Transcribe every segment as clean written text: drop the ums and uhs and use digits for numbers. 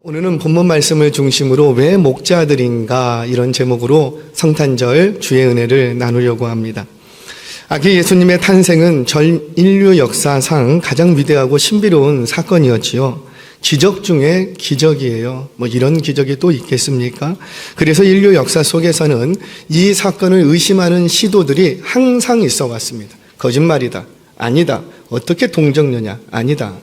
오늘은 본문 말씀을 중심으로 왜 목자들인가 이런 제목으로 성탄절 주의 은혜를 나누려고 합니다. 아기 예수님의 탄생은 전 인류 역사상 가장 위대하고 신비로운 사건이었지요. 기적 중에 기적이에요. 이런 기적이 또 있겠습니까? 그래서 인류 역사 속에서는 이 사건을 의심하는 시도들이 항상 있어 왔습니다. 거짓말이다. 아니다. 어떻게 동정녀냐? 아니다.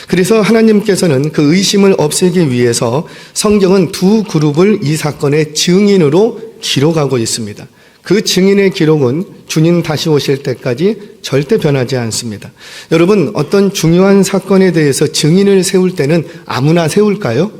그래서 하나님께서는 그 의심을 없애기 위해서 성경은 두 그룹을 이 사건의 증인으로 기록하고 있습니다. 그 증인의 기록은 주님 다시 오실 때까지 절대 변하지 않습니다. 여러분, 어떤 중요한 사건에 대해서 증인을 세울 때는 아무나 세울까요?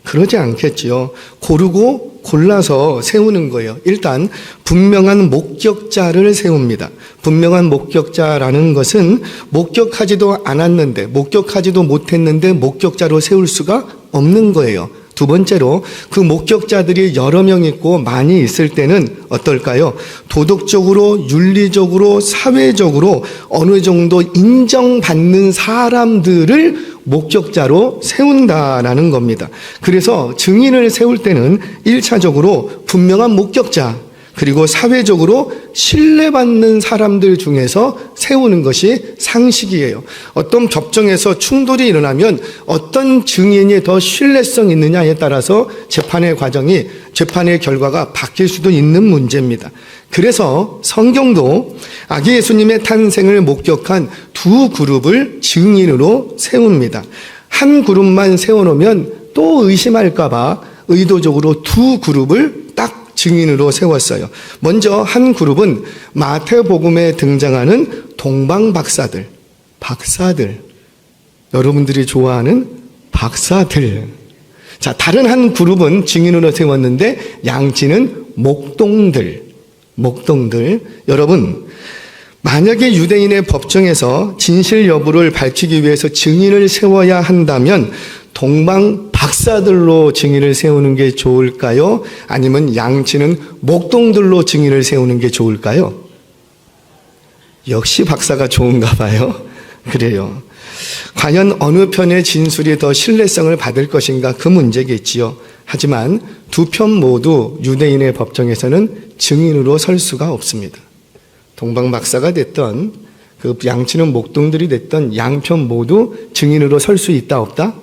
그러지 않겠지요. 고르고 골라서 세우는 거예요. 일단 분명한 목격자를 세웁니다. 분명한 목격자라는 것은 목격하지도 않았는데, 목격하지도 못했는데 목격자로 세울 수가 없는 거예요. 두 번째로 그 목격자들이 여러 명 있고 많이 있을 때는 어떨까요? 도덕적으로, 윤리적으로, 사회적으로 어느 정도 인정받는 사람들을 목격자로 세운다라는 겁니다. 그래서 증인을 세울 때는 1차적으로 분명한 목격자, 그리고 사회적으로 신뢰받는 사람들 중에서 세우는 것이 상식이에요. 어떤 법정에서 충돌이 일어나면 어떤 증인이 더 신뢰성 있느냐에 따라서 재판의 결과가 바뀔 수도 있는 문제입니다. 그래서 성경도 아기 예수님의 탄생을 목격한 두 그룹을 증인으로 세웁니다. 한 그룹만 세워놓으면 또 의심할까봐 의도적으로 두 그룹을 딱 증인으로 세웠어요. 먼저 한 그룹은 마태복음에 등장하는 동방박사들, 여러분들이 좋아하는 박사들. 자, 다른 한 그룹은 증인으로 세웠는데 양치는 목동들. 여러분, 만약에 유대인의 법정에서 진실 여부를 밝히기 위해서 증인을 세워야 한다면 동방 박사들로 증인을 세우는 게 좋을까요? 아니면 양치는 목동들로 증인을 세우는 게 좋을까요? 역시 박사가 좋은가 봐요. 그래요. 과연 어느 편의 진술이 더 신뢰성을 받을 것인가 그 문제겠지요. 하지만 두 편 모두 유대인의 법정에서는 증인으로 설 수가 없습니다. 동방 박사가 됐던 그 양치는 목동들이 됐던 양편 모두 증인으로 설 수 있다 없다?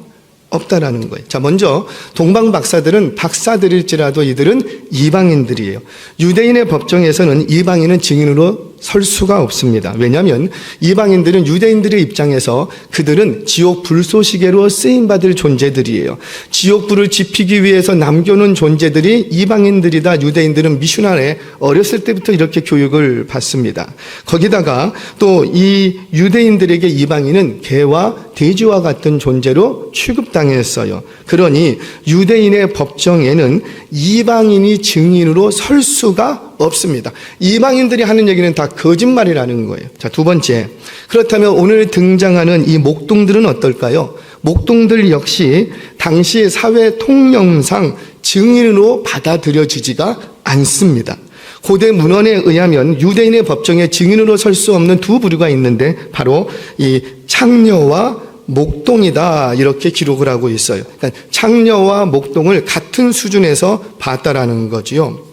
없다라는 거예요. 자, 먼저 동방 박사들은 박사들일지라도 이들은 이방인들이에요. 유대인의 법정에서는 이방인은 증인으로 설 수가 없습니다. 왜냐하면 이방인들은 유대인들의 입장에서 그들은 지옥 불쏘시개로 쓰임받을 존재들이에요. 지옥불을 지피기 위해서 남겨놓은 존재들이 이방인들이다. 유대인들은 미슈날에 어렸을 때부터 이렇게 교육을 받습니다. 거기다가 또 이 유대인들에게 이방인은 개와 돼지와 같은 존재로 취급당했어요. 그러니 유대인의 법정에는 이방인이 증인으로 설 수가 없습니다. 이방인들이 하는 얘기는 다 거짓말이라는 거예요. 자, 두 번째. 그렇다면 오늘 등장하는 이 목동들은 어떨까요? 목동들 역시 당시 사회 통념상 증인으로 받아들여지지가 않습니다. 고대 문헌에 의하면 유대인의 법정에 증인으로 설 수 없는 두 부류가 있는데 바로 이 창녀와 목동이다, 이렇게 기록을 하고 있어요. 그러니까 창녀와 목동을 같은 수준에서 봤다라는 거지요.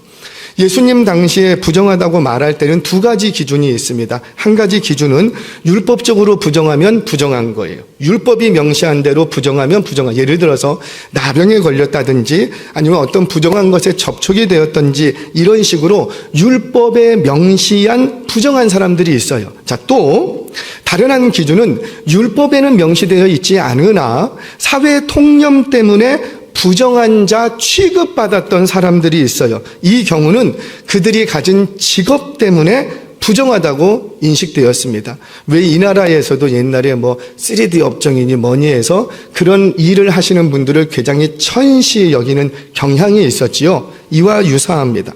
예수님 당시에 부정하다고 말할 때는 두 가지 기준이 있습니다. 한 가지 기준은 율법적으로 부정하면 부정한 거예요. 율법이 명시한 대로 부정하면 부정한. 예를 들어서 나병에 걸렸다든지 아니면 어떤 부정한 것에 접촉이 되었든지 이런 식으로 율법에 명시한 부정한 사람들이 있어요. 자, 또 다른 한 기준은 율법에는 명시되어 있지 않으나 사회 통념 때문에 부정한 자 취급받았던 사람들이 있어요. 이 경우는 그들이 가진 직업 때문에 부정하다고 인식되었습니다. 왜 이 나라에서도 옛날에 3D 업종이니 뭐니 해서 그런 일을 하시는 분들을 굉장히 천시 여기는 경향이 있었지요. 이와 유사합니다.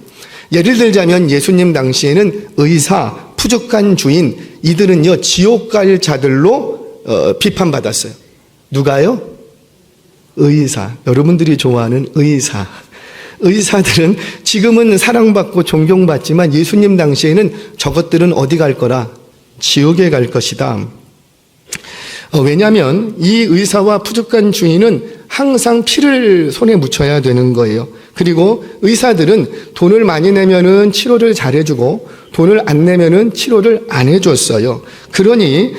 예를 들자면 예수님 당시에는 의사, 푸죽간 주인, 이들은요 지옥 갈 자들로 비판받았어요. 누가요? 의사, 여러분들이 좋아하는 의사. 의사들은 지금은 사랑받고 존경받지만 예수님 당시에는 저것들은 어디 갈 거라? 지옥에 갈 것이다. 왜냐하면 이 의사와 푸죽간 주인은 항상 피를 손에 묻혀야 되는 거예요. 그리고 의사들은 돈을 많이 내면은 치료를 잘해주고 돈을 안 내면은 치료를 안 해줬어요. 그러니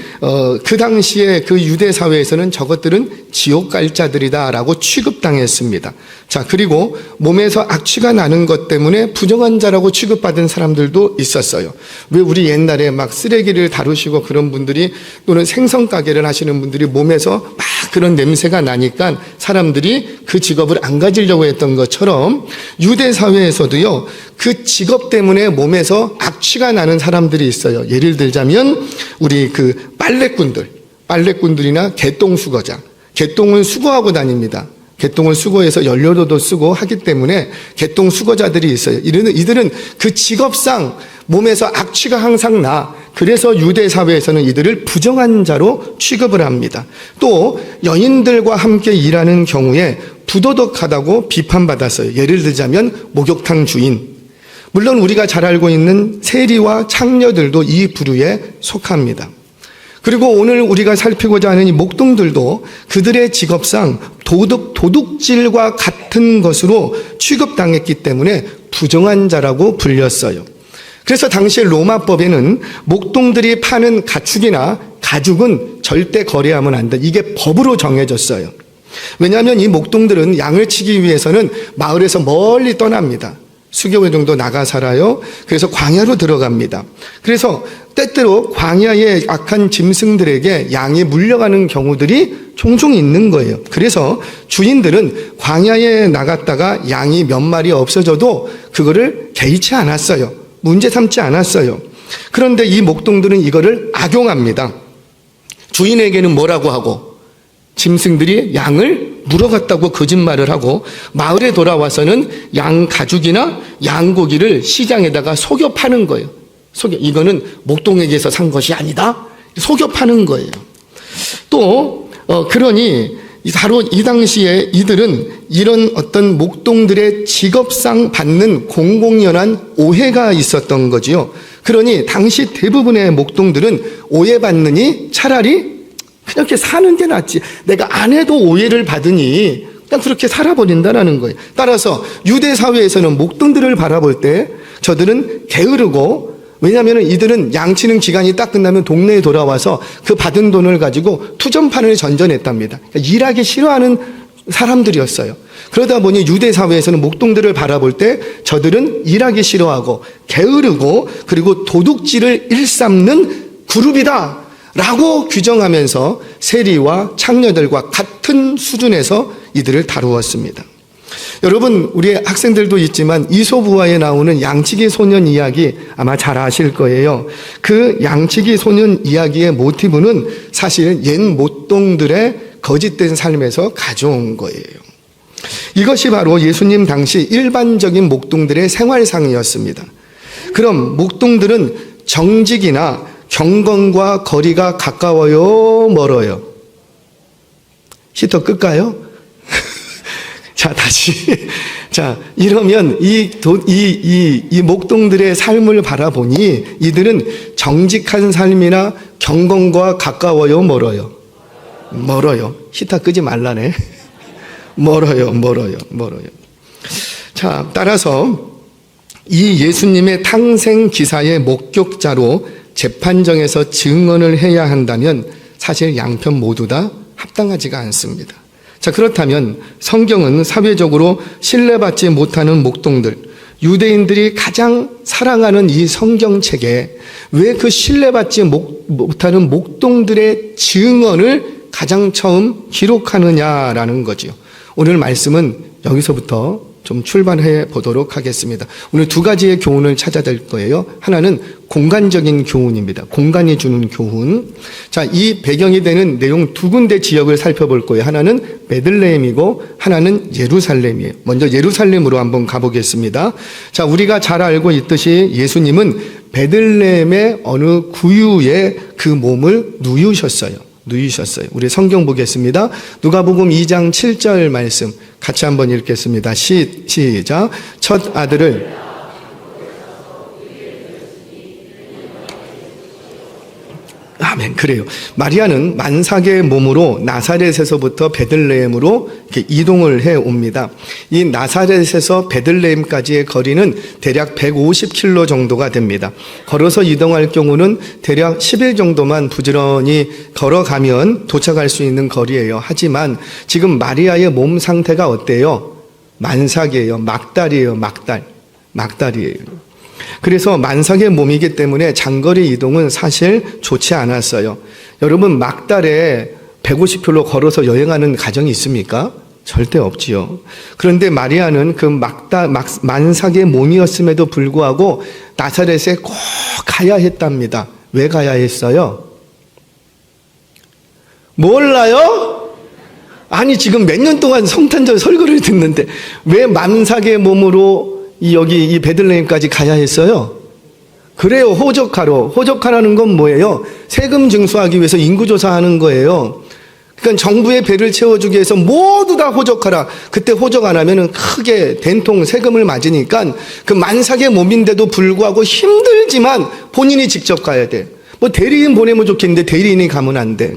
그 당시에 그 유대 사회에서는 저것들은 지옥 갈 자들이다라고 취급당했습니다. 자, 그리고 몸에서 악취가 나는 것 때문에 부정한 자라고 취급받은 사람들도 있었어요. 왜 우리 옛날에 막 쓰레기를 다루시고 그런 분들이 또는 생선 가게를 하시는 분들이 몸에서 막 그런 냄새가 나니까 사람들이 그 직업을 안 가지려고 했던 것처럼 유대 사회에서도요, 그 직업 때문에 몸에서 악취가 나는 사람들이 있어요. 예를 들자면 우리 그 빨래꾼들이나 개똥수거자, 개똥을 수거하고 다닙니다. 개똥을 수거해서 연료로도 쓰고 하기 때문에 개똥 수거자들이 있어요. 이들은 그 직업상 몸에서 악취가 항상 나. 그래서 유대 사회에서는 이들을 부정한 자로 취급을 합니다. 또 여인들과 함께 일하는 경우에 부도덕하다고 비판받았어요. 예를 들자면 목욕탕 주인. 물론 우리가 잘 알고 있는 세리와 창녀들도 이 부류에 속합니다. 그리고 오늘 우리가 살피고자 하는 이 목동들도 그들의 직업상 도둑질과 같은 것으로 취급당했기 때문에 부정한 자라고 불렸어요. 그래서 당시 로마법에는 목동들이 파는 가축이나 가죽은 절대 거래하면 안 돼. 이게 법으로 정해졌어요. 왜냐하면 이 목동들은 양을 치기 위해서는 마을에서 멀리 떠납니다. 수개월 정도 나가 살아요. 그래서 광야로 들어갑니다. 그래서 때때로 광야의 악한 짐승들에게 양이 물려가는 경우들이 종종 있는 거예요. 그래서 주인들은 광야에 나갔다가 양이 몇 마리 없어져도 그거를 개의치 않았어요. 문제 삼지 않았어요. 그런데 이 목동들은 이거를 악용합니다. 주인에게는 뭐라고 하고 짐승들이 양을 물어갔다고 거짓말을 하고 마을에 돌아와서는 양 가죽이나 양고기를 시장에다가 속여 파는 거예요. 이거는 목동에게서 산 것이 아니다. 속여 파는 거예요. 또 그러니 바로 이 당시에 이들은 이런 어떤 목동들의 직업상 받는 공공연한 오해가 있었던 거지요. 그러니 당시 대부분의 목동들은 오해받느니 차라리 그렇게 사는 게 낫지. 내가 안 해도 오해를 받으니 그냥 그렇게 살아버린다는 거예요. 따라서 유대 사회에서는 목동들을 바라볼 때 저들은 게으르고, 왜냐하면 이들은 양치는 기간이 딱 끝나면 동네에 돌아와서 그 받은 돈을 가지고 투전판을 전전했답니다. 그러니까 일하기 싫어하는 사람들이었어요. 그러다 보니 유대 사회에서는 목동들을 바라볼 때 저들은 일하기 싫어하고 게으르고 그리고 도둑질을 일삼는 그룹이다 라고 규정하면서 세리와 창녀들과 같은 수준에서 이들을 다루었습니다. 여러분, 우리 학생들도 있지만 이솝우화에 나오는 양치기 소년 이야기 아마 잘 아실 거예요. 그 양치기 소년 이야기의 모티브는 사실 옛 목동들의 거짓된 삶에서 가져온 거예요. 이것이 바로 예수님 당시 일반적인 목동들의 생활상이었습니다. 그럼 목동들은 정직이나 경건과 거리가 가까워요, 멀어요? 히터 끌까요? 자, 다시. 자, 이러면 이 목동들의 삶을 바라보니 이들은 정직한 삶이나 경건과 가까워요, 멀어요? 멀어요. 히터 끄지 말라네. 멀어요. 자, 따라서 이 예수님의 탕생 기사의 목격자로 재판정에서 증언을 해야 한다면 사실 양편 모두 다 합당하지가 않습니다. 자, 그렇다면 성경은 사회적으로 신뢰받지 못하는 목동들, 유대인들이 가장 사랑하는 이 성경책에 왜 그 신뢰받지 못하는 목동들의 증언을 가장 처음 기록하느냐라는 거지요. 오늘 말씀은 여기서부터 좀 출발해 보도록 하겠습니다. 오늘 두 가지의 교훈을 찾아야 될 거예요. 하나는 공간적인 교훈입니다. 공간이 주는 교훈. 자, 이 배경이 되는 내용 두 군데 지역을 살펴볼 거예요. 하나는 베들레헴이고 하나는 예루살렘이에요. 먼저 예루살렘으로 한번 가보겠습니다. 자, 우리가 잘 알고 있듯이 예수님은 베들레헴의 어느 구유에 그 몸을 누이셨어요. 우리 성경 보겠습니다. 누가복음 2장 7절 말씀 같이 한번 읽겠습니다. 시작. 첫 아들을 아멘. 아멘. 그래요. 마리아는 만삭의 몸으로 나사렛에서부터 베들레헴으로 이렇게 이동을 해 옵니다. 이 나사렛에서 베들레헴까지의 거리는 대략 150km 정도가 됩니다. 걸어서 이동할 경우는 대략 10일 정도만 부지런히 걸어가면 도착할 수 있는 거리예요. 하지만 지금 마리아의 몸 상태가 어때요? 만삭이에요. 막달이에요. 막달이에요. 그래서 만삭의 몸이기 때문에 장거리 이동은 사실 좋지 않았어요. 여러분, 막달에 150km 걸어서 여행하는 가정이 있습니까? 절대 없지요. 그런데 마리아는 그 만삭의 몸이었음에도 불구하고 나사렛에 꼭 가야 했답니다. 왜 가야 했어요? 몰라요? 아니, 지금 몇 년 동안 성탄절 설교를 듣는데 왜 만삭의 몸으로 여기 이 베들레헴까지 가야 했어요? 그래요. 호적하라는 건 뭐예요? 세금 징수하기 위해서 인구조사하는 거예요. 그러니까 정부의 배를 채워주기 위해서 모두 다 호적하라. 그때 호적 안 하면은 크게 된통 세금을 맞으니까 그 만삭의 몸인데도 불구하고 힘들지만 본인이 직접 가야 돼. 뭐 대리인 보내면 좋겠는데 대리인이 가면 안 돼.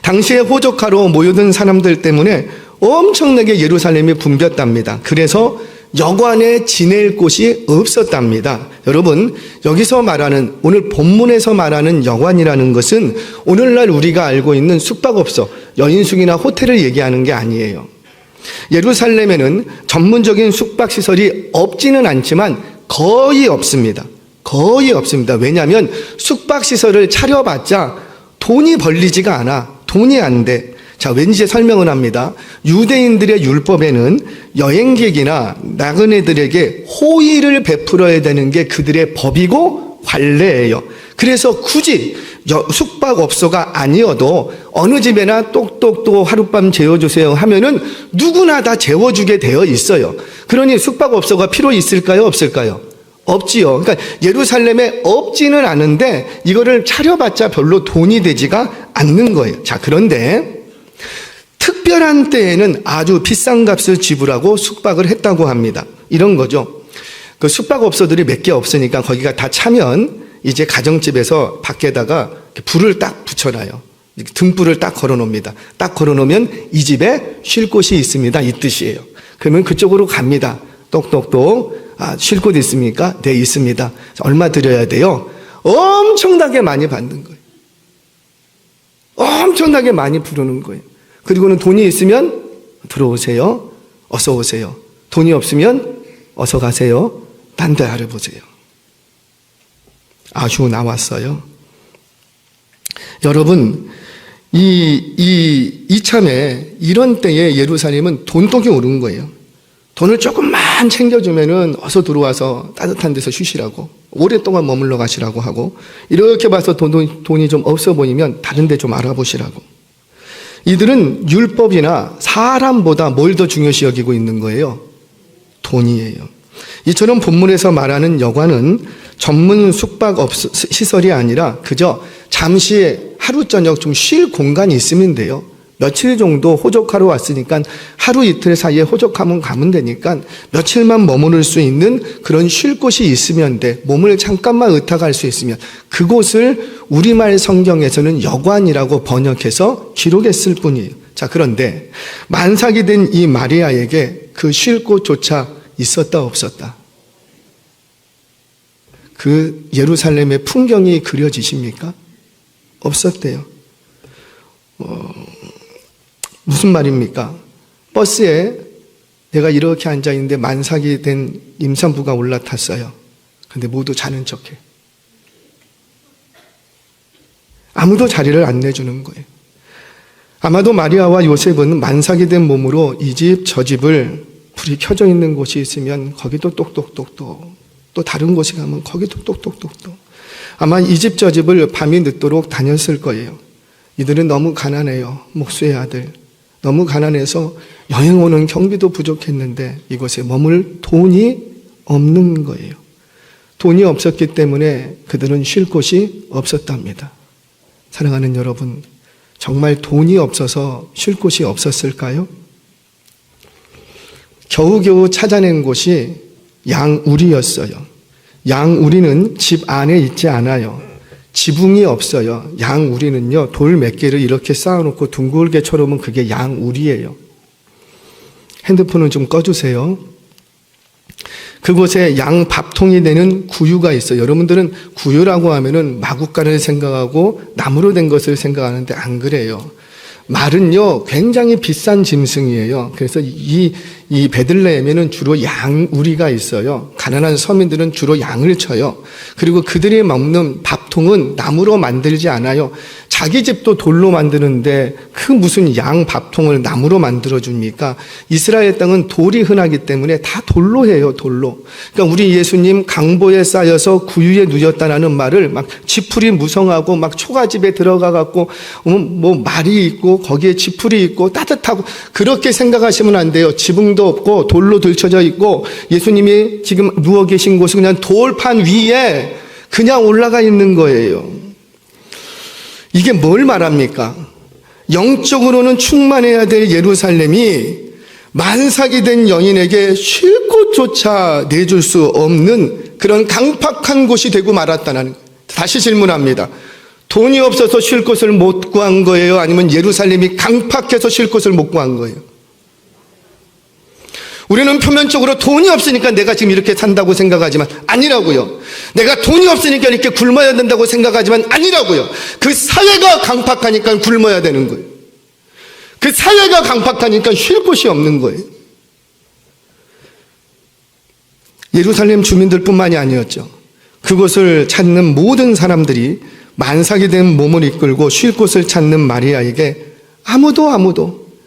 당시에 호적하러 모여든 사람들 때문에 엄청나게 예루살렘이 붐볐답니다. 그래서 여관에 지낼 곳이 없었답니다. 여러분, 여기서 말하는, 오늘 본문에서 말하는 여관이라는 것은 오늘날 우리가 알고 있는 숙박업소, 여인숙이나 호텔을 얘기하는 게 아니에요. 예루살렘에는 전문적인 숙박시설이 없지는 않지만 거의 없습니다. 왜냐하면 숙박시설을 차려봤자 돈이 벌리지가 않아. 돈이 안 돼. 자, 왠지 설명을 합니다. 유대인들의 율법에는 여행객이나 나그네들에게 호의를 베풀어야 되는 게 그들의 법이고 관례예요. 그래서 굳이 숙박업소가 아니어도 어느 집에나 똑똑똑 하룻밤 재워주세요 하면은 누구나 다 재워주게 되어 있어요. 그러니 숙박업소가 필요 있을까요? 없을까요? 없지요. 그러니까 예루살렘에 없지는 않은데 이거를 차려봤자 별로 돈이 되지가 않는 거예요. 자, 그런데 특별한 때에는 아주 비싼 값을 지불하고 숙박을 했다고 합니다. 이런 거죠. 그 숙박업소들이 몇 개 없으니까 거기가 다 차면 이제 가정집에서 밖에다가 불을 딱 붙여놔요. 등불을 딱 걸어놓습니다. 딱 걸어놓으면 이 집에 쉴 곳이 있습니다. 이 뜻이에요. 그러면 그쪽으로 갑니다. 똑똑똑. 아, 쉴 곳 있습니까? 네, 있습니다. 얼마 드려야 돼요? 엄청나게 많이 받는 거예요. 엄청나게 많이 부르는 거예요. 그리고는 돈이 있으면 들어오세요. 어서 오세요. 돈이 없으면 어서 가세요. 딴 데 알아보세요. 아주 나왔어요. 여러분, 이참에 이런 때에 예루살렘은 돈독이 오른 거예요. 돈을 조금만 챙겨주면은 어서 들어와서 따뜻한 데서 쉬시라고, 오랫동안 머물러 가시라고 하고, 이렇게 봐서 돈이 좀 없어 보이면 다른 데 좀 알아보시라고. 이들은 율법이나 사람보다 뭘 더 중요시 여기고 있는 거예요? 돈이에요. 이처럼 본문에서 말하는 여관은 전문 숙박 시설이 아니라 그저 잠시 하루 저녁 좀 쉴 공간이 있으면 돼요. 며칠 정도 호적하러 왔으니까 하루 이틀 사이에 호적하면 가면 되니까 며칠만 머무를 수 있는 그런 쉴 곳이 있으면 돼. 몸을 잠깐만 의탁할 수 있으면. 그곳을 우리말 성경에서는 여관이라고 번역해서 기록했을 뿐이에요. 자, 그런데 만삭이 된 이 마리아에게 그 쉴 곳조차 있었다 없었다? 그 예루살렘의 풍경이 그려지십니까? 없었대요. 무슨 말입니까? 버스에 내가 이렇게 앉아있는데 만삭이 된 임산부가 올라탔어요. 근데 모두 자는 척해. 아무도 자리를 안 내주는 거예요. 아마도 마리아와 요셉은 만삭이 된 몸으로 이 집 저 집을 불이 켜져 있는 곳이 있으면 거기도 똑똑똑똑, 또 다른 곳에 가면 거기도 똑똑똑똑, 아마 이 집 저 집을 밤이 늦도록 다녔을 거예요. 이들은 너무 가난해요. 목수의 아들. 너무 가난해서 여행 오는 경비도 부족했는데 이곳에 머물 돈이 없는 거예요. 돈이 없었기 때문에 그들은 쉴 곳이 없었답니다. 사랑하는 여러분, 정말 돈이 없어서 쉴 곳이 없었을까요? 겨우겨우 찾아낸 곳이 양우리였어요. 양우리는 집 안에 있지 않아요. 지붕이 없어요. 양 우리는요, 돌 몇 개를 이렇게 쌓아놓고 둥글게 쳐놓으면 그게 양 우리예요. 핸드폰을 좀 꺼주세요. 그곳에 양 밥통이 되는 구유가 있어요. 여러분들은 구유라고 하면은 마구간을 생각하고 나무로 된 것을 생각하는데 안 그래요. 말은요, 굉장히 비싼 짐승이에요. 그래서 이 베들레헴에는 주로 양우리가 있어요. 가난한 서민들은 주로 양을 쳐요. 그리고 그들이 먹는 밥통은 나무로 만들지 않아요. 자기 집도 돌로 만드는데 그 무슨 양 밥통을 나무로 만들어줍니까? 이스라엘 땅은 돌이 흔하기 때문에 다 돌로 해요, 돌로. 그러니까 우리 예수님 강보에 쌓여서 구유에 누였다라는 말을 막 지풀이 무성하고 막 초가집에 들어가갖고 뭐 말이 있고 거기에 지풀이 있고 따뜻하고 그렇게 생각하시면 안 돼요. 지붕도 없고 돌로 들쳐져 있고 예수님이 지금 누워 계신 곳은 그냥 돌판 위에 그냥 올라가 있는 거예요. 이게 뭘 말합니까? 영적으로는 충만해야 될 예루살렘이 만삭이 된 여인에게 쉴 곳조차 내줄 수 없는 그런 강팍한 곳이 되고 말았다는 거예요. 다시 질문합니다. 돈이 없어서 쉴 곳을 못 구한 거예요? 아니면 예루살렘이 강팍해서 쉴 곳을 못 구한 거예요? 우리는 표면적으로 돈이 없으니까 내가 지금 이렇게 산다고 생각하지만 아니라고요. 내가 돈이 없으니까 이렇게 굶어야 된다고 생각하지만 아니라고요. 그 사회가 강팍하니까 굶어야 되는 거예요. 그 사회가 강팍하니까 쉴 곳이 없는 거예요. 예루살렘 주민들뿐만이 아니었죠. 그곳을 찾는 모든 사람들이 만삭이 된 몸을 이끌고 쉴 곳을 찾는 마리아에게 아무도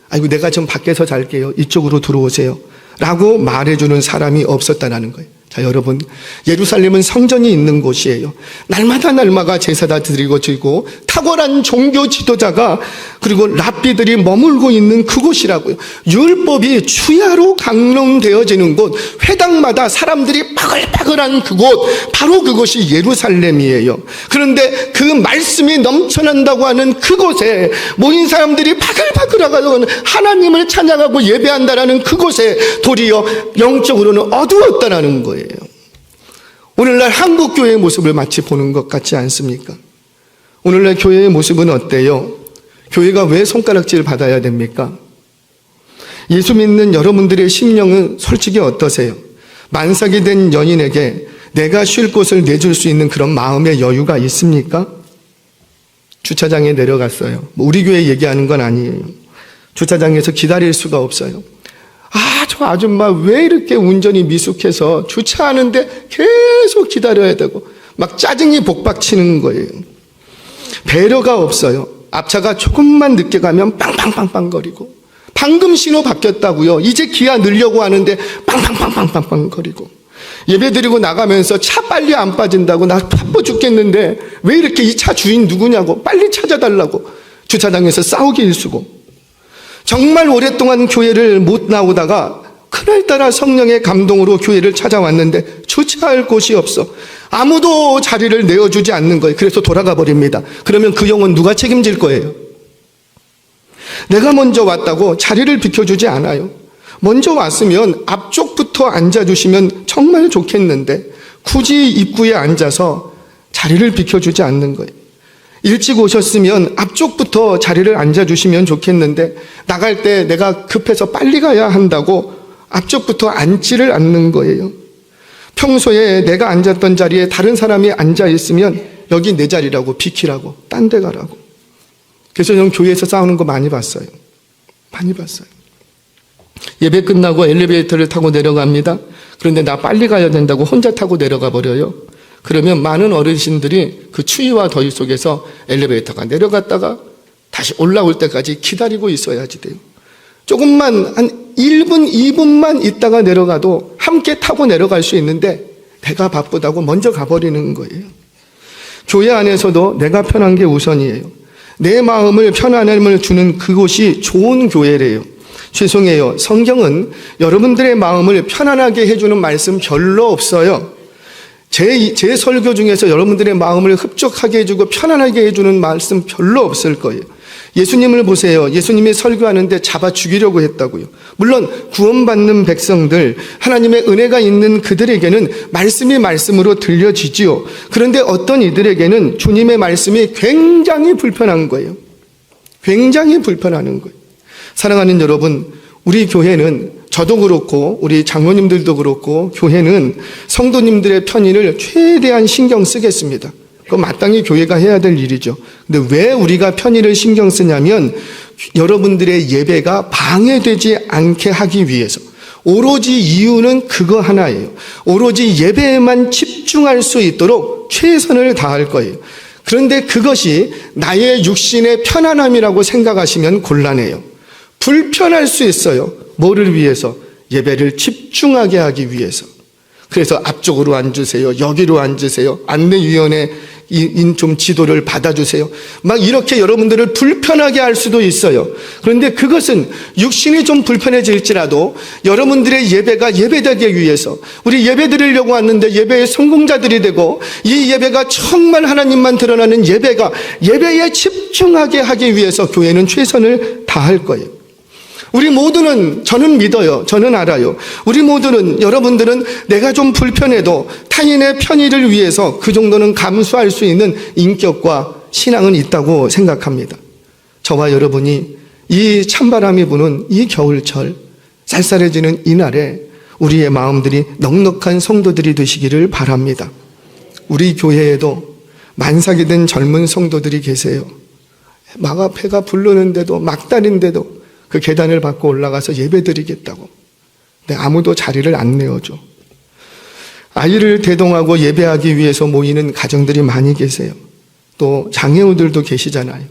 아이고 내가 좀 밖에서 잘게요. 이쪽으로 들어오세요. 라고 말해주는 사람이 없었다는 거예요. 자, 여러분, 예루살렘은 성전이 있는 곳이에요. 날마다 제사다 드리고 지고 탁월한 종교 지도자가 그리고 랍비들이 머물고 있는 그곳이라고요. 율법이 추야로 강론되어지는 곳, 회당마다 사람들이 바글바글한 그곳, 바로 그것이 예루살렘이에요. 그런데 그 말씀이 넘쳐난다고 하는 그곳에 모인 사람들이 바글바글하고 하나님을 찬양하고 예배한다라는 그곳에 도리어 영적으로는 어두웠다라는 거예요. 오늘날 한국 교회의 모습을 마치 보는 것 같지 않습니까? 오늘날 교회의 모습은 어때요? 교회가 왜 손가락질 받아야 됩니까? 예수 믿는 여러분들의 심령은 솔직히 어떠세요? 만삭이 된 여인에게 내가 쉴 곳을 내줄 수 있는 그런 마음의 여유가 있습니까? 주차장에 내려갔어요. 우리 교회 얘기하는 건 아니에요. 주차장에서 기다릴 수가 없어요. 저 아줌마 왜 이렇게 운전이 미숙해서 주차하는데 계속 기다려야 되고 막 짜증이 복박치는 거예요. 배려가 없어요. 앞차가 조금만 늦게 가면 빵빵빵빵 거리고 방금 신호 바뀌었다고요. 이제 기아 넣으려고 하는데 빵빵빵빵빵 거리고 예배드리고 나가면서 차 빨리 안 빠진다고 나 바빠 죽겠는데 왜 이렇게 이 차 주인 누구냐고 빨리 찾아달라고 주차장에서 싸우기 일쑤고 정말 오랫동안 교회를 못 나오다가 그날따라 성령의 감동으로 교회를 찾아왔는데 주차할 곳이 없어. 아무도 자리를 내어주지 않는 거예요. 그래서 돌아가 버립니다. 그러면 그 영혼 누가 책임질 거예요? 내가 먼저 왔다고 자리를 비켜주지 않아요. 먼저 왔으면 앞쪽부터 앉아주시면 정말 좋겠는데 굳이 입구에 앉아서 자리를 비켜주지 않는 거예요. 일찍 오셨으면 앞쪽부터 자리를 앉아주시면 좋겠는데 나갈 때 내가 급해서 빨리 가야 한다고 앞쪽부터 앉지를 않는 거예요. 평소에 내가 앉았던 자리에 다른 사람이 앉아있으면 여기 내 자리라고 비키라고 딴 데 가라고. 그래서 저는 교회에서 싸우는 거 많이 봤어요. 많이 봤어요. 예배 끝나고 엘리베이터를 타고 내려갑니다. 그런데 나 빨리 가야 된다고 혼자 타고 내려가 버려요. 그러면 많은 어르신들이 그 추위와 더위 속에서 엘리베이터가 내려갔다가 다시 올라올 때까지 기다리고 있어야지 돼요. 조금만 한 1분, 2분만 있다가 내려가도 함께 타고 내려갈 수 있는데 배가 바쁘다고 먼저 가버리는 거예요. 교회 안에서도 내가 편한 게 우선이에요. 내 마음을 편안함을 주는 그곳이 좋은 교회래요. 죄송해요. 성경은 여러분들의 마음을 편안하게 해주는 말씀 별로 없어요. 제 설교 중에서 여러분들의 마음을 흡족하게 해주고 편안하게 해주는 말씀 별로 없을 거예요. 예수님을 보세요. 예수님이 설교하는데 잡아 죽이려고 했다고요. 물론 구원받는 백성들, 하나님의 은혜가 있는 그들에게는 말씀이 말씀으로 들려지지요. 그런데 어떤 이들에게는 주님의 말씀이 굉장히 불편한 거예요. 굉장히 불편하는 거예요. 사랑하는 여러분, 우리 교회는, 저도 그렇고 우리 장로님들도 그렇고 교회는 성도님들의 편의를 최대한 신경 쓰겠습니다. 그건 마땅히 교회가 해야 될 일이죠. 근데 왜 우리가 편의를 신경 쓰냐면 여러분들의 예배가 방해되지 않게 하기 위해서. 오로지 이유는 그거 하나예요. 오로지 예배에만 집중할 수 있도록 최선을 다할 거예요. 그런데 그것이 나의 육신의 편안함이라고 생각하시면 곤란해요. 불편할 수 있어요. 뭐를 위해서? 예배를 집중하게 하기 위해서. 그래서 앞쪽으로 앉으세요. 여기로 앉으세요. 안내위원회 좀 지도를 받아주세요. 막 이렇게 여러분들을 불편하게 할 수도 있어요. 그런데 그것은 육신이 좀 불편해질지라도 여러분들의 예배가 예배되기 위해서, 우리 예배 드리려고 왔는데 예배의 성공자들이 되고 이 예배가 정말 하나님만 드러나는 예배에 집중하게 하기 위해서 교회는 최선을 다할 거예요. 우리 모두는, 저는 믿어요. 저는 알아요. 우리 모두는, 여러분들은 내가 좀 불편해도 타인의 편의를 위해서 그 정도는 감수할 수 있는 인격과 신앙은 있다고 생각합니다. 저와 여러분이 이 찬바람이 부는 이 겨울철, 쌀쌀해지는 이날에 우리의 마음들이 넉넉한 성도들이 되시기를 바랍니다. 우리 교회에도 만삭이 된 젊은 성도들이 계세요. 배가 부르는데도, 막달인데도 그 계단을 밟고 올라가서 예배드리겠다고. 근데 아무도 자리를 안 내어줘. 아이를 대동하고 예배하기 위해서 모이는 가정들이 많이 계세요. 또 장애우들도 계시잖아요.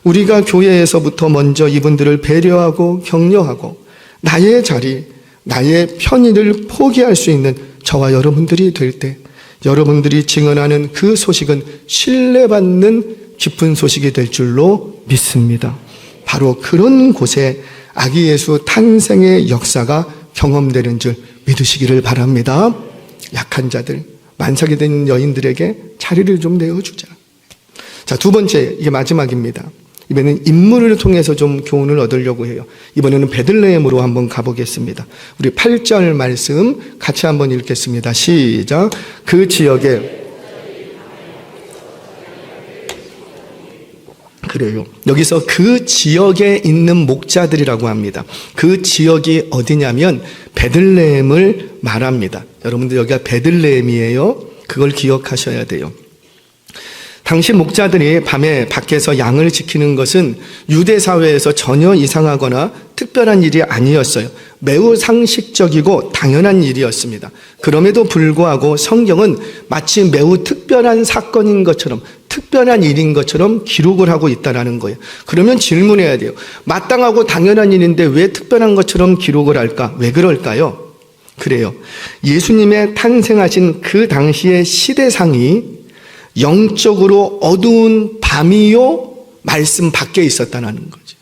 우리가 교회에서부터 먼저 이분들을 배려하고 격려하고 나의 자리, 나의 편의를 포기할 수 있는 저와 여러분들이 될 때 여러분들이 증언하는 그 소식은 신뢰받는 기쁜 소식이 될 줄로 믿습니다. 바로 그런 곳에 아기 예수 탄생의 역사가 경험되는 줄 믿으시기를 바랍니다. 약한 자들, 만삭이 된 여인들에게 자리를 좀 내어주자. 자, 두 번째, 이게 마지막입니다. 이번에는 인물을 통해서 좀 교훈을 얻으려고 해요. 이번에는 베들레헴으로 한번 가보겠습니다. 우리 8절 말씀 같이 한번 읽겠습니다. 시작. 그 지역에, 그래요. 여기서 그 지역에 있는 목자들이라고 합니다. 그 지역이 어디냐면 베들레헴을 말합니다. 여러분들 여기가 베들레헴이에요. 그걸 기억하셔야 돼요. 당시 목자들이 밤에 밖에서 양을 지키는 것은 유대 사회에서 전혀 이상하거나 특별한 일이 아니었어요. 매우 상식적이고 당연한 일이었습니다. 그럼에도 불구하고 성경은 마치 매우 특별한 사건인 것처럼, 특별한 일인 것처럼 기록을 하고 있다는 거예요. 그러면 질문해야 돼요. 마땅하고 당연한 일인데 왜 특별한 것처럼 기록을 할까? 왜 그럴까요? 그래요. 예수님의 탄생하신 그 당시의 시대상이 영적으로 어두운 밤이요 말씀 밖에 있었다는 거죠.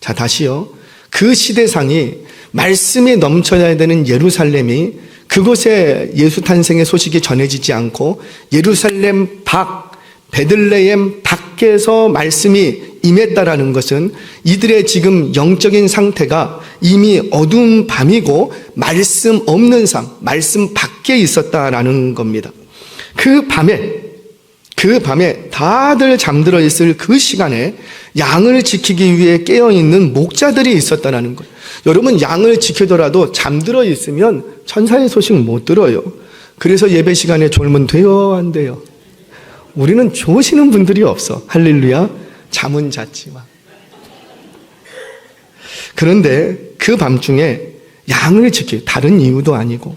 자, 다시요. 그 시대상이 말씀이 넘쳐야 되는 예루살렘이 그곳에 예수 탄생의 소식이 전해지지 않고 예루살렘 밖, 베들레헴 밖에서 말씀이 임했다라는 것은 이들의 지금 영적인 상태가 이미 어두운 밤이고 말씀 없는 삶, 말씀 밖에 있었다라는 겁니다. 그 밤에 다들 잠들어 있을 그 시간에 양을 지키기 위해 깨어있는 목자들이 있었다는 거예요. 여러분, 양을 지키더라도 잠들어 있으면 천사의 소식 못 들어요. 그래서 예배 시간에 졸면 돼요, 안 돼요? 우리는 좋으시는 분들이 없어. 할렐루야. 잠은 잤지만. 그런데 그 밤중에 양을 다른 이유도 아니고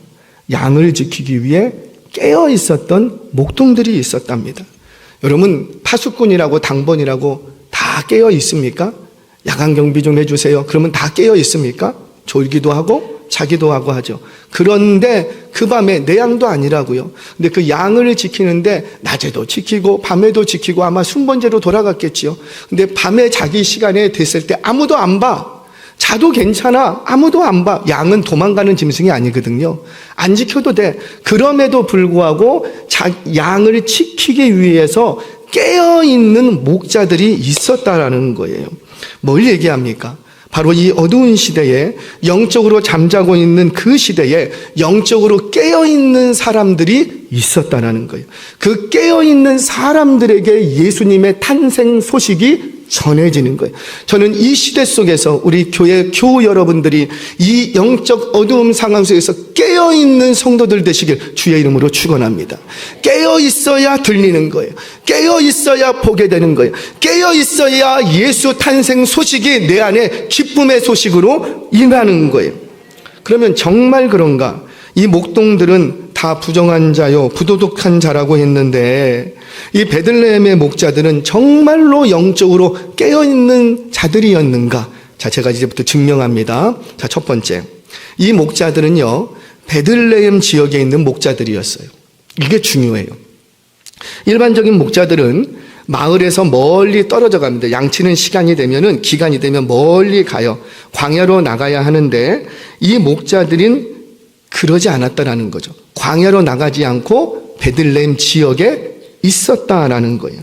양을 지키기 위해 깨어 있었던 목동들이 있었답니다. 여러분, 파수꾼이라고 당번이라고 다 깨어 있습니까? 야간 경비 좀 해주세요. 그러면 다 깨어 있습니까? 졸기도 하고 자기도 하고 하죠. 그런데 그 밤에 내 양도 아니라고요. 근데 그 양을 지키는데 낮에도 지키고 밤에도 지키고 아마 순번제로 돌아갔겠지요. 근데 밤에 자기 시간에 됐을 때 아무도 안 봐. 자도 괜찮아. 아무도 안 봐. 양은 도망가는 짐승이 아니거든요. 안 지켜도 돼. 그럼에도 불구하고 양을 지키기 위해서 깨어있는 목자들이 있었다라는 거예요. 뭘 얘기합니까? 바로 이 어두운 시대에 영적으로 잠자고 있는 그 시대에 영적으로 깨어있는 사람들이 있었다는 거예요. 그 깨어있는 사람들에게 예수님의 탄생 소식이 전해지는 거예요. 저는 이 시대 속에서 우리 교회 교우 여러분들이 이 영적 어두움 상황 속에서 깨어있는 성도들 되시길 주의 이름으로 축원합니다. 깨어있어야 들리는 거예요. 깨어있어야 보게 되는 거예요. 깨어있어야 예수 탄생 소식이 내 안에 기쁨의 소식으로 임하는 거예요. 그러면 정말 그런가? 이 목동들은 다 부정한 자요 부도덕한 자라고 했는데 이 베들레헴의 목자들은 정말로 영적으로 깨어있는 자들이었는가? 자, 제가 이제부터 증명합니다. 자, 첫 번째, 이 목자들은요 베들레헴 지역에 있는 목자들이었어요. 이게 중요해요. 일반적인 목자들은 마을에서 멀리 떨어져 갑니다. 양치는 시간이 되면은 기간이 되면 멀리 가요. 광야로 나가야 하는데 이 목자들은 그러지 않았다라는 거죠. 광야로 나가지 않고 베들레헴 지역에 있었다라는 거예요.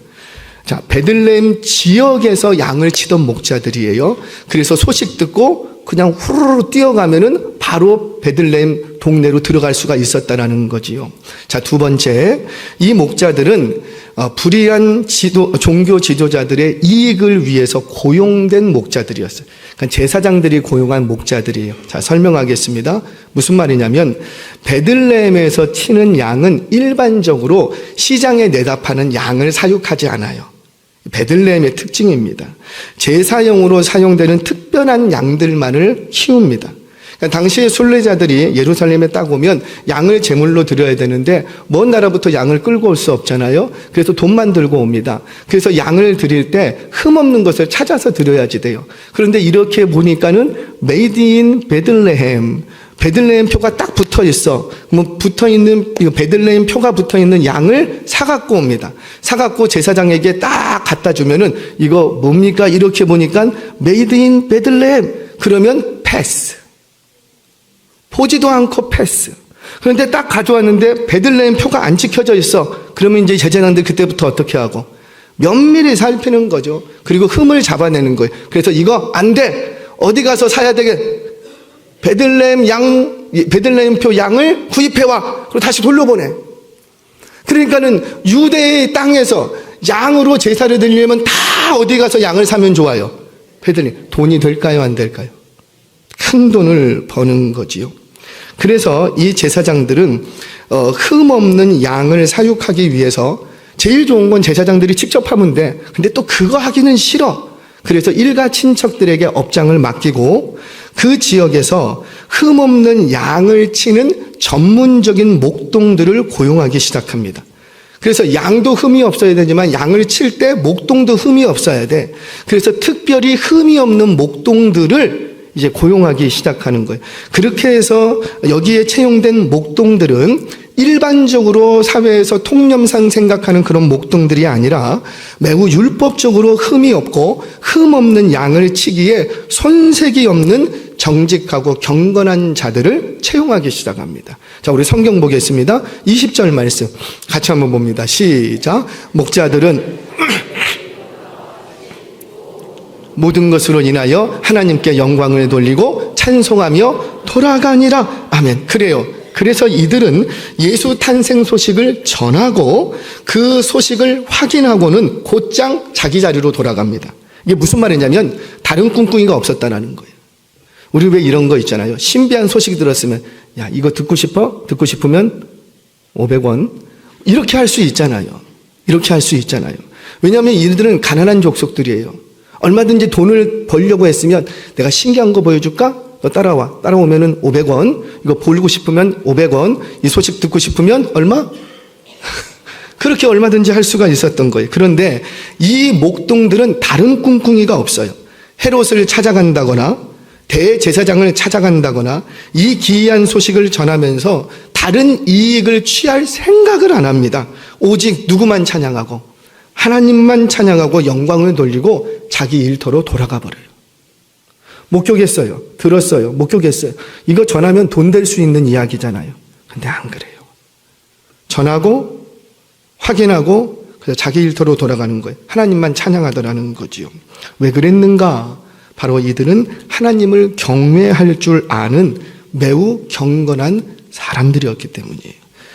자, 베들레헴 지역에서 양을 치던 목자들이에요. 그래서 소식 듣고 그냥 후루루 뛰어가면은 바로 베들레헴 동네로 들어갈 수가 있었다라는 거지요. 자, 두 번째, 이 목자들은 불의한 종교 지도자들의 이익을 위해서 고용된 목자들이었어요. 그러니까 제사장들이 고용한 목자들이에요. 자, 설명하겠습니다. 무슨 말이냐면 베들레헴에서 치는 양은 일반적으로 시장에 내다 파는 양을 사육하지 않아요. 베들레헴의 특징입니다. 제사용으로 사용되는 특별한 양들만을 키웁니다. 그러니까 당시의 순례자들이 예루살렘에 딱 오면 양을 제물로 드려야 되는데 먼 나라부터 양을 끌고 올 수 없잖아요. 그래서 돈만 들고 옵니다. 그래서 양을 드릴 때 흠없는 것을 찾아서 드려야지 돼요. 그런데 이렇게 보니까는 메이드 인 베들레헴, 베들레헴 표가 딱 붙어 있어. 뭐 붙어 있는 베들레헴 표가 붙어 있는 양을 사갖고 옵니다. 사갖고 제사장에게 딱 갖다 주면은 이거 뭡니까? 이렇게 보니까 메이드 인 베들레헴. 그러면 패스. 보지도 않고 패스. 그런데 딱 가져왔는데 베들레헴 표가 안 찍혀져 있어. 그러면 이제 제사장들 그때부터 어떻게 하고? 면밀히 살피는 거죠. 그리고 흠을 잡아내는 거예요. 그래서 이거 안 돼. 어디 가서 사야 되게? 베들레헴 표 양을 구입해와. 그리고 다시 돌려보내. 그러니까는 유대의 땅에서 양으로 제사를 드리려면 다 어디 가서 양을 사면 좋아요? 베들레헴. 돈이 될까요? 안 될까요? 큰 돈을 버는 거지요. 그래서 이 제사장들은 흠없는 양을 사육하기 위해서 제일 좋은 건 제사장들이 직접 하면 돼. 근데 또 그거 하기는 싫어. 그래서 일가 친척들에게 업장을 맡기고 그 지역에서 흠없는 양을 치는 전문적인 목동들을 고용하기 시작합니다. 그래서 양도 흠이 없어야 되지만 양을 칠 때 목동도 흠이 없어야 돼. 그래서 특별히 흠이 없는 목동들을 이제 고용하기 시작하는 거예요. 그렇게 해서 여기에 채용된 목동들은 일반적으로 사회에서 통념상 생각하는 그런 목동들이 아니라 매우 율법적으로 흠이 없고 흠 없는 양을 치기에 손색이 없는 정직하고 경건한 자들을 채용하기 시작합니다. 자, 우리 성경 보겠습니다. 20절 말씀 같이 한번 봅니다. 시작. 목자들은 모든 것으로 인하여 하나님께 영광을 돌리고 찬송하며 돌아가니라. 아멘. 그래요. 그래서 이들은 예수 탄생 소식을 전하고 그 소식을 확인하고는 곧장 자기 자리로 돌아갑니다. 이게 무슨 말이냐면 다른 꿍꿍이가 없었다는 거예요. 우리 왜 이런 거 있잖아요. 신비한 소식이 들었으면 야, 이거 듣고 싶어? 듣고 싶으면 500원. 이렇게 할 수 있잖아요. 이렇게 할 수 있잖아요. 왜냐하면 이들은 가난한 족속들이에요. 얼마든지 돈을 벌려고 했으면 내가 신기한 거 보여줄까? 너 따라와. 따라오면은 500원. 이거 보고 싶으면 500원. 이 소식 듣고 싶으면 얼마? 그렇게 얼마든지 할 수가 있었던 거예요. 그런데 이 목동들은 다른 꿍꿍이가 없어요. 헤롯을 찾아간다거나 대제사장을 찾아간다거나 이 기이한 소식을 전하면서 다른 이익을 취할 생각을 안 합니다. 오직 누구만 찬양하고 하나님만 찬양하고 영광을 돌리고 자기 일터로 돌아가 버려요. 목격했어요. 들었어요. 목격했어요. 이거 전하면 돈 될 수 있는 이야기잖아요. 근데 안 그래요. 전하고 확인하고 그래서 자기 일터로 돌아가는 거예요. 하나님만 찬양하더라는 거지요. 왜 그랬는가? 바로 이들은 하나님을 경외할 줄 아는 매우 경건한 사람들이었기 때문이에요.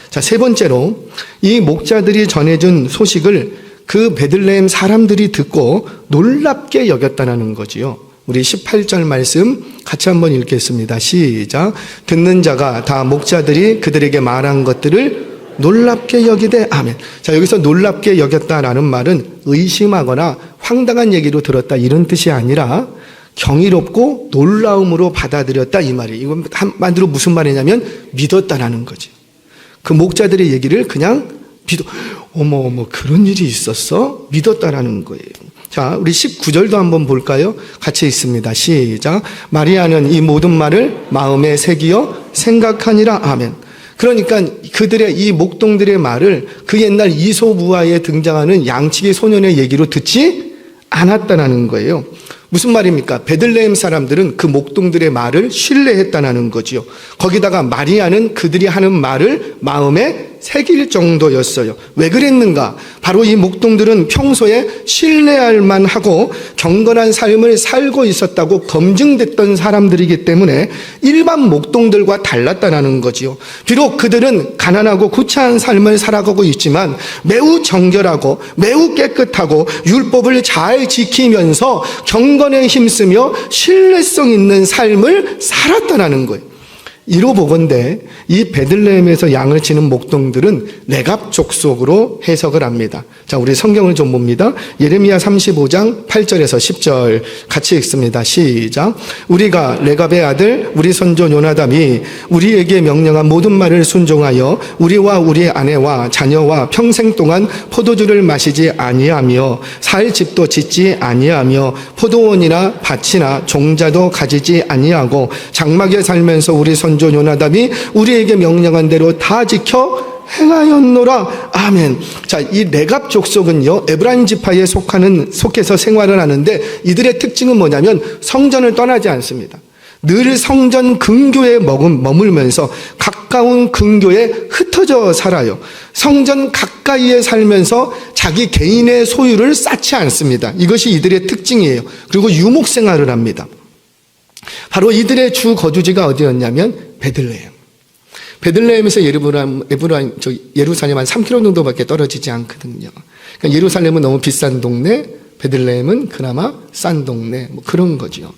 자, 세 번째로 이 목자들이 전해준 소식을 그 베들레헴 사람들이 듣고 놀랍게 여겼다는 거지요. 우리 18절 말씀 같이 한번 읽겠습니다. 시작. 듣는 자가 다 목자들이 그들에게 말한 것들을 놀랍게 여기되 아멘. 자, 여기서 놀랍게 여겼다라는 말은 의심하거나 황당한 얘기로 들었다 이런 뜻이 아니라 경이롭고 놀라움으로 받아들였다 이 말이에요. 이건 한마디로 무슨 말이냐면 믿었다라는 거지. 그 목자들의 얘기를 그냥 어머 그런 일이 있었어? 믿었다라는 거예요. 자, 우리 19절도 한번 볼까요? 같이 읽습니다. 시작. 마리아는 이 모든 말을 마음에 새기어 생각하니라. 아멘. 그러니까 그들의 이 목동들의 말을 그 옛날 이솝우화에 등장하는 양치기 소년의 얘기로 듣지 않았다는 거예요. 무슨 말입니까? 베들레헴 사람들은 그 목동들의 말을 신뢰했다는 거지요. 거기다가 마리아는 그들이 하는 말을 마음에 새길 정도였어요. 왜 그랬는가? 바로 이 목동들은 평소에 신뢰할 만하고 경건한 삶을 살고 있었다고 검증됐던 사람들이기 때문에 일반 목동들과 달랐다는 거지요. 비록 그들은 가난하고 구차한 삶을 살아가고 있지만 매우 정결하고 매우 깨끗하고 율법을 잘 지키면서 경건에 힘쓰며 신뢰성 있는 삶을 살았다는 거예요. 이로보건대 이 베들레헴에서 양을 치는 목동들은 레갑 족속으로 해석을 합니다. 자, 우리 성경을 좀 봅니다. 예레미야 35장 8절에서 10절 같이 읽습니다. 시작. 우리가 레갑의 아들 우리 선조 요나답이 우리에게 명령한 모든 말을 순종하여 우리와 우리 아내와 자녀와 평생 동안 포도주를 마시지 아니하며 살 집도 짓지 아니하며 포도원이나 밭이나 종자도 가지지 아니하고 장막에 살면서 우리 선조 요나답이 우리에게 명령한 대로 다 지켜 행하였노라. 아멘. 자, 이 레갑 족속은요 에브라임 지파에 속해서 생활을 하는데 이들의 특징은 뭐냐면 성전을 떠나지 않습니다. 늘 성전 근교에 머물면서 가까운 근교에 흩어져 살아요. 성전 가까이에 살면서 자기 개인의 소유를 쌓지 않습니다. 이것이 이들의 특징이에요. 그리고 유목 생활을 합니다. 바로 이들의 주 거주지가 어디였냐면 베들레헴. 베들레헴에서 예루살렘 한 3km 정도밖에 떨어지지 않거든요. 그러니까 예루살렘은 너무 비싼 동네, 베들레헴은 그나마 싼 동네, 뭐 그런 거죠.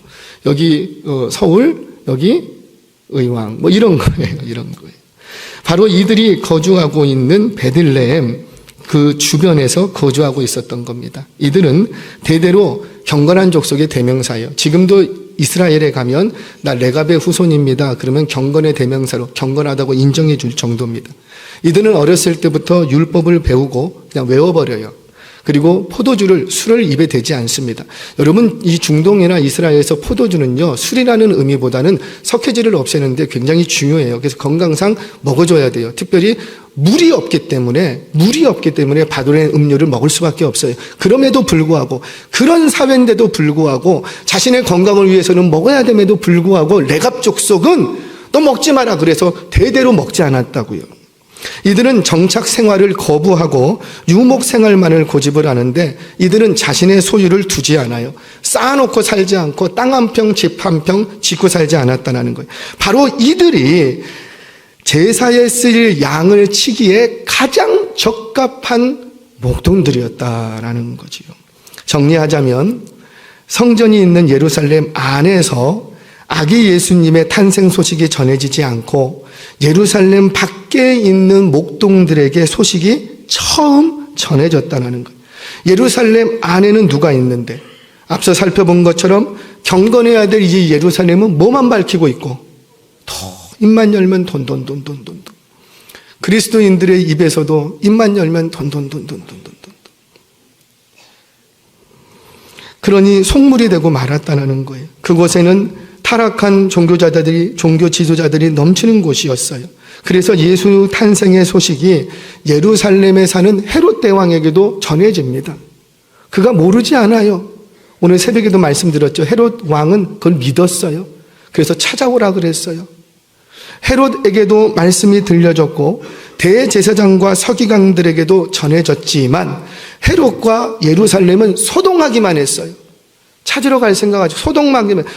여기 서울, 여기 의왕, 뭐 이런 거예요. 이런 거예요. 바로 이들이 거주하고 있는 베들레헴 그 주변에서 거주하고 있었던 겁니다. 이들은 대대로 경건한 족속의 대명사예요. 지금도 이스라엘에 가면 나 레갑의 후손입니다. 그러면 경건의 대명사로 경건하다고 인정해 줄 정도입니다. 이들은 어렸을 때부터 율법을 배우고 그냥 외워버려요. 그리고 술을 입에 대지 않습니다. 여러분, 이 중동이나 이스라엘에서 포도주는요, 술이라는 의미보다는 석회질을 없애는데 굉장히 중요해요. 그래서 건강상 먹어줘야 돼요. 특별히 물이 없기 때문에 바돌의 음료를 먹을 수밖에 없어요. 그럼에도 불구하고, 그런 사회인데도 불구하고 자신의 건강을 위해서는 먹어야 됨에도 불구하고 레갑 족속은 너 먹지 마라 그래서 대대로 먹지 않았다고요. 이들은 정착 생활을 거부하고 유목 생활만을 고집을 하는데 이들은 자신의 소유를 두지 않아요. 쌓아놓고 살지 않고 땅 한 평, 집 한 평 짓고 살지 않았다는 거예요. 바로 이들이 제사에 쓰일 양을 치기에 가장 적합한 목동들이었다라는 거지요. 정리하자면 성전이 있는 예루살렘 안에서 아기 예수님의 탄생 소식이 전해지지 않고 예루살렘 밖에 있는 목동들에게 소식이 처음 전해졌다는 거예요. 예루살렘 안에는 누가 있는데 앞서 살펴본 것처럼 경건해야 될 이 예루살렘은 뭐만 밝히고 있고 입만 열면 돈. 그리스도인들의 입에서도 입만 열면 돈. 그러니 속물이 되고 말았다는 거예요. 그곳에는 타락한 종교 지도자들이 넘치는 곳이었어요. 그래서 예수 탄생의 소식이 예루살렘에 사는 헤롯 대왕에게도 전해집니다. 그가 모르지 않아요. 오늘 새벽에도 말씀드렸죠. 헤롯 왕은 그걸 믿었어요. 그래서 찾아오라 그랬어요. 헤롯에게도 말씀이 들려졌고 대제사장과 서기관들에게도 전해졌지만 헤롯과 예루살렘은 소동하기만 했어요. 찾으러 갈 생각하지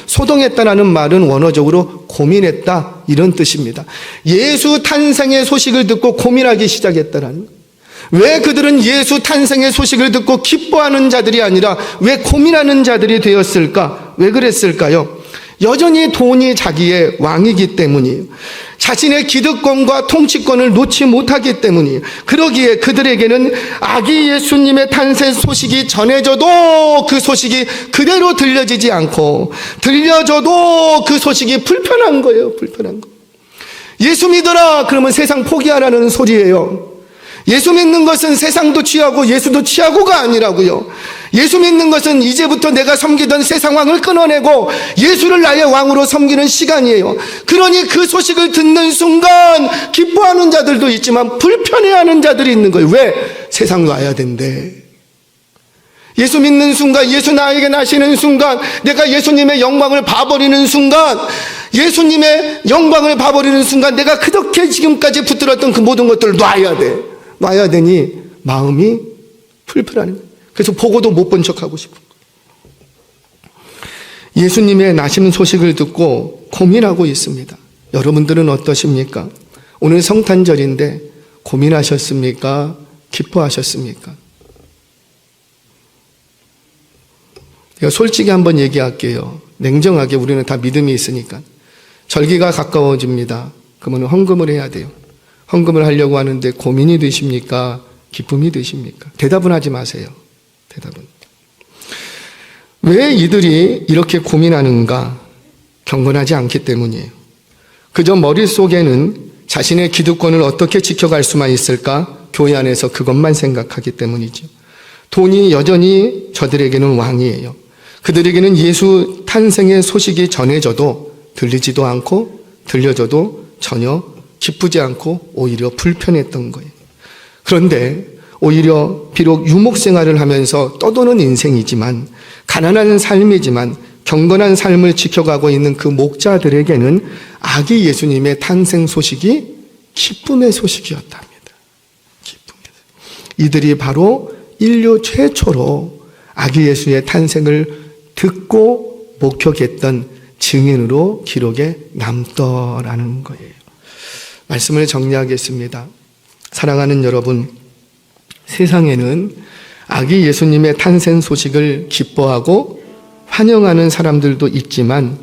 소동했다라는 말은 원어적으로 고민했다 이런 뜻입니다. 예수 탄생의 소식을 듣고 고민하기 시작했다라는 거예요. 왜 그들은 예수 탄생의 소식을 듣고 기뻐하는 자들이 아니라 왜 고민하는 자들이 되었을까? 왜 그랬을까요? 여전히 돈이 자기의 왕이기 때문이에요. 자신의 기득권과 통치권을 놓지 못하기 때문이에요. 그러기에 그들에게는 아기 예수님의 탄생 소식이 전해져도 그 소식이 그대로 들려지지 않고, 들려져도 그 소식이 불편한 거예요. 불편한 거. 예수 믿어라 그러면 세상 포기하라는 소리예요. 예수 믿는 것은 세상도 취하고 예수도 취하고가 아니라고요. 예수 믿는 것은 이제부터 내가 섬기던 세상 왕을 끊어내고 예수를 나의 왕으로 섬기는 시간이에요. 그러니 그 소식을 듣는 순간 기뻐하는 자들도 있지만 불편해하는 자들이 있는 거예요. 왜? 세상 놔야 된대. 예수 믿는 순간, 예수 나에게 나시는 순간, 내가 예수님의 영광을 봐버리는 순간, 예수님의 영광을 봐버리는 순간 내가 그렇게 지금까지 붙들었던 그 모든 것들을 놔야 돼. 놔야 되니 마음이 불편하는 거예요. 그래서 보고도 못 본 척하고 싶은 거예요. 예수님의 나시는 소식을 듣고 고민하고 있습니다. 여러분들은 어떠십니까? 오늘 성탄절인데 고민하셨습니까? 기뻐하셨습니까? 제가 솔직히 한번 얘기할게요. 냉정하게 우리는 다 믿음이 있으니까. 절기가 가까워집니다. 그러면 헌금을 해야 돼요. 헌금을 하려고 하는데 고민이 되십니까? 기쁨이 되십니까? 대답은 하지 마세요. 대답은. 왜 이들이 이렇게 고민하는가? 경건하지 않기 때문이에요. 그저 머릿속에는 자신의 기득권을 어떻게 지켜갈 수만 있을까? 교회 안에서 그것만 생각하기 때문이죠. 돈이 여전히 저들에게는 왕이에요. 그들에게는 예수 탄생의 소식이 전해져도 들리지도 않고 들려져도 전혀 기쁘지 않고 오히려 불편했던 거예요. 그런데 오히려 비록 유목생활을 하면서 떠도는 인생이지만 가난한 삶이지만 경건한 삶을 지켜가고 있는 그 목자들에게는 아기 예수님의 탄생 소식이 기쁨의 소식이었답니다. 기쁨의 소식. 이들이 바로 인류 최초로 아기 예수의 탄생을 듣고 목격했던 증인으로 기록에 남더라는 거예요. 말씀을 정리하겠습니다. 사랑하는 여러분, 세상에는 아기 예수님의 탄생 소식을 기뻐하고 환영하는 사람들도 있지만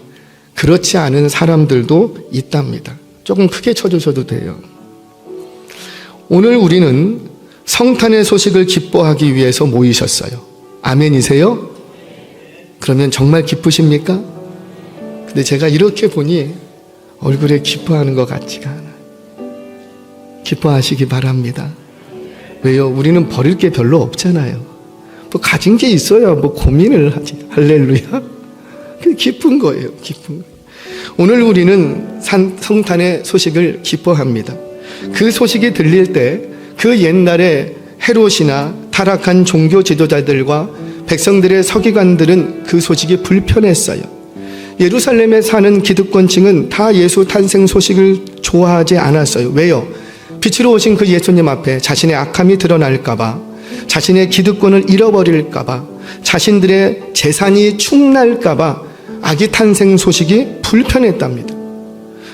그렇지 않은 사람들도 있답니다. 조금 크게 쳐주셔도 돼요. 오늘 우리는 성탄의 소식을 기뻐하기 위해서 모이셨어요. 아멘이세요? 그러면 정말 기쁘십니까? 근데 제가 이렇게 보니 얼굴에 기뻐하는 것 같지가 않아요. 기뻐하시기 바랍니다. 왜요? 우리는 버릴 게 별로 없잖아요. 뭐 가진 게 있어야 뭐 고민을 하지. 할렐루야. 그게 기쁜 거예요. 기쁜 거예요. 오늘 우리는 성탄의 소식을 기뻐합니다. 그 소식이 들릴 때 그 옛날에 헤롯이나 타락한 종교 지도자들과 백성들의 서기관들은 그 소식이 불편했어요. 예루살렘에 사는 기득권층은 다 예수 탄생 소식을 좋아하지 않았어요. 왜요? 빛으로 오신 그 예수님 앞에 자신의 악함이 드러날까봐, 자신의 기득권을 잃어버릴까봐, 자신들의 재산이 축날까봐 아기 탄생 소식이 불편했답니다.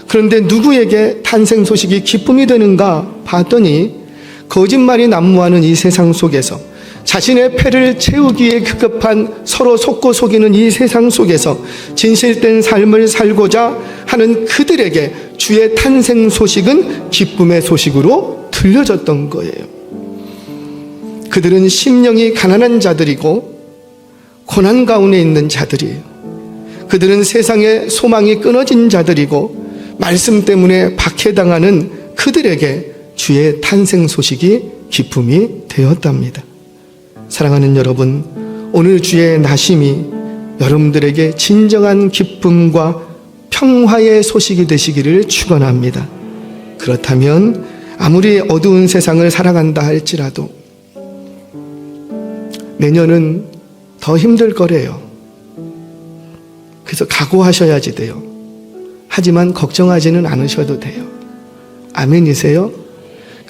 그런데 누구에게 탄생 소식이 기쁨이 되는가 봤더니 거짓말이 난무하는 이 세상 속에서, 자신의 패를 채우기 위해 급급한 서로 속고 속이는 이 세상 속에서 진실된 삶을 살고자 하는 그들에게 주의 탄생 소식은 기쁨의 소식으로 들려졌던 거예요. 그들은 심령이 가난한 자들이고 고난 가운데 있는 자들이에요. 그들은 세상의 소망이 끊어진 자들이고 말씀 때문에 박해당하는 그들에게 주의 탄생 소식이 기쁨이 되었답니다. 사랑하는 여러분, 오늘 주의 나심이 여러분들에게 진정한 기쁨과 평화의 소식이 되시기를 축원합니다. 그렇다면 아무리 어두운 세상을 살아간다 할지라도 내년은 더 힘들 거래요. 그래서 각오하셔야지 돼요. 하지만 걱정하지는 않으셔도 돼요. 아멘이세요?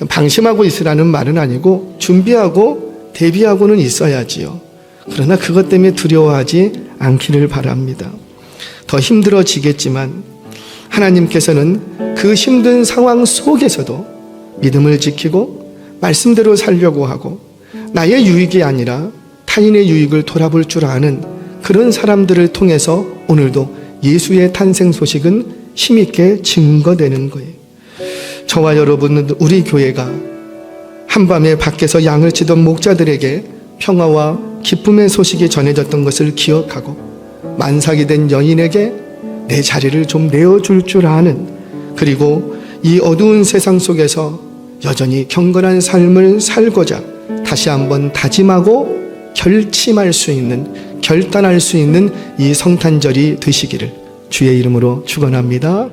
방심하고 있으라는 말은 아니고 준비하고 대비하고는 있어야지요. 그러나 그것 때문에 두려워하지 않기를 바랍니다. 더 힘들어지겠지만 하나님께서는 그 힘든 상황 속에서도 믿음을 지키고 말씀대로 살려고 하고 나의 유익이 아니라 타인의 유익을 돌아볼 줄 아는 그런 사람들을 통해서 오늘도 예수의 탄생 소식은 힘있게 증거되는 거예요. 저와 여러분은 우리 교회가 한밤에 밖에서 양을 치던 목자들에게 평화와 기쁨의 소식이 전해졌던 것을 기억하고 만삭이 된 여인에게 내 자리를 좀 내어줄 줄 아는, 그리고 이 어두운 세상 속에서 여전히 경건한 삶을 살고자 다시 한번 다짐하고 결심할 수 있는, 결단할 수 있는 이 성탄절이 되시기를 주의 이름으로 축원합니다.